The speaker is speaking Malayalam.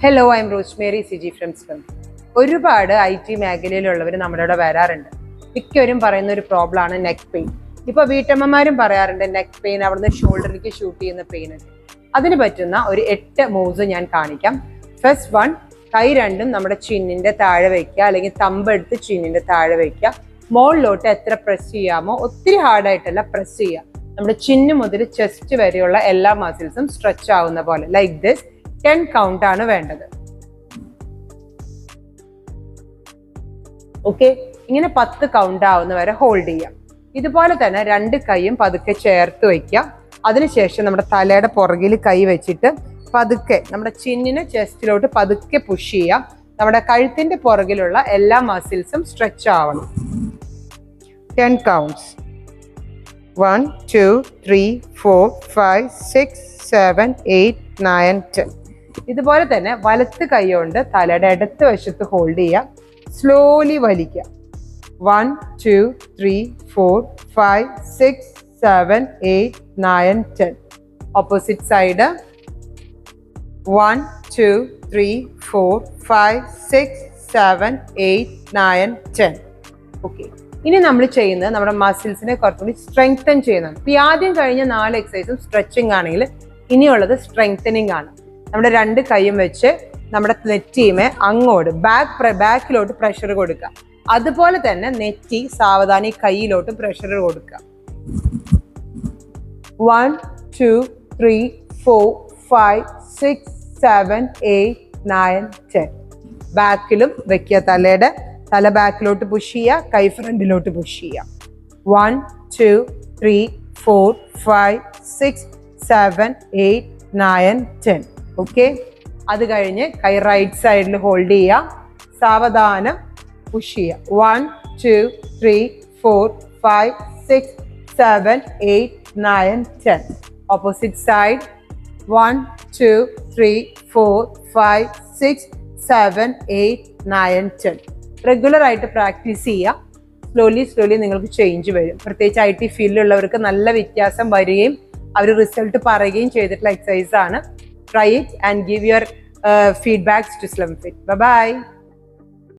Hello, I am Rosemary Siji from സ്പം. ഒരുപാട് IT മേഖലയിലുള്ളവർ നമ്മുടെ വരാറുണ്ട്. മിക്കവരും പറയുന്ന ഒരു പ്രോബ്ലം ആണ് നെക്ക് പെയിൻ. ഇപ്പൊ വീട്ടമ്മമാരും പറയാറുണ്ട് നെക്ക് പെയിൻ, അവിടുന്ന് ഷോൾഡറിലേക്ക് ഷൂട്ട് ചെയ്യുന്ന പെയിൻ ഒക്കെ. അതിന് പറ്റുന്ന ഒരു 8 മൂവ്സ് ഞാൻ കാണിക്കാം. ഫസ്റ്റ് വൺ, കൈ രണ്ടും നമ്മുടെ ചിന്നിന്റെ താഴെ വയ്ക്കുക, അല്ലെങ്കിൽ തമ്പെടുത്ത് ചിന്നിന്റെ താഴെ വയ്ക്കുക. മുകളിലോട്ട് എത്ര പ്രസ് ചെയ്യാമോ, ഒത്തിരി ഹാർഡായിട്ടല്ല പ്രസ് ചെയ്യുക. നമ്മുടെ ചിന്ന് മുതൽ ചെസ്റ്റ് വരെയുള്ള എല്ലാ മസിൽസും സ്ട്രെച്ച് ആവുന്ന പോലെ, ലൈക്ക് ദിസ്. 10 കൗണ്ട് ആണ് വേണ്ടത്. ഓക്കെ, ഇങ്ങനെ 10 കൗണ്ട് ആവുന്ന വരെ ഹോൾഡ് ചെയ്യാം. ഇതുപോലെ തന്നെ 2 കൈയും പതുക്കെ ചേർത്ത് വയ്ക്കുക. അതിനുശേഷം നമ്മുടെ തലയുടെ പുറകിൽ കൈ വെച്ചിട്ട് പതുക്കെ നമ്മുടെ ചിന്നിന് ചെസ്റ്റിലോട്ട് പതുക്കെ പുഷ് ചെയ്യാം. നമ്മുടെ കഴുത്തിന്റെ പുറകിലുള്ള എല്ലാ മസിൽസും സ്ട്രെച്ച് ആവണം. 10 കൗണ്ട്സ്. 1 2 3 4 5 6 7 8 9 10. ഇതുപോലെ തന്നെ വലത്ത് കൈ കൊണ്ട് തലയുടെ ഇടത്ത് വശത്ത് ഹോൾഡ് ചെയ്യുക. സ്ലോലി വലിക്കുക. 1 2 3 4 5 6 7 8 9 10. Opposite side. 1 2 3 4 5 6 7 8 9 10. ഓക്കെ, ഇനി നമ്മൾ ചെയ്യുന്നത് നമ്മുടെ മസിൽസിനെ കുറച്ചുകൂടി സ്ട്രെങ്തൻ ചെയ്യുന്നതാണ്. ഇപ്പൊ ആദ്യം കഴിഞ്ഞ 4 എക്സസൈസും സ്ട്രെച്ചിങ് ആണെങ്കിൽ ഇനിയുള്ളത് സ്ട്രെങ്തനിങ് ആണ്. നമ്മുടെ 2 കൈയും വെച്ച് നമ്മുടെ നെറ്റിയുമേ അങ്ങോട്ട് ബാക്കിലോട്ട് പ്രഷർ കൊടുക്കുക. അതുപോലെ തന്നെ നെറ്റി സാവധാനം കൈയിലോട്ട് പ്രഷർ കൊടുക്കുക. 1 2 3 4 5 6 7 8 9 10. ബാക്കിലും വെക്കുക. തല ബാക്കിലോട്ട് പുഷ് ചെയ്യുക, കൈ ഫ്രണ്ടിലോട്ട് പുഷ് ചെയ്യുക. 1 2 3 4 5 6 7 8 9 10. ഓക്കെ, അത് കഴിഞ്ഞ് കൈ റൈറ്റ് സൈഡിൽ ഹോൾഡ് ചെയ്യുക, സാവധാനം പുഷ് ചെയ്യുക. 1 2 3 4 5 6 7 8 9 10. Opposite side. 1 2 3 4 5 6 7 8 9 10. റെഗുലർ ആയിട്ട് പ്രാക്ടീസ് ചെയ്യുക. സ്ലോലി നിങ്ങൾക്ക് ചേഞ്ച് വരും. പ്രത്യേകിച്ച് IT ഫീൽഡിലുള്ളവർക്ക് നല്ല വ്യത്യാസം വരികയും അവർ റിസൾട്ട് പറയുകയും ചെയ്തിട്ടുള്ള എക്സസൈസ് ആണ്. Try it and give your feedbacks to SlimFit. Bye-bye.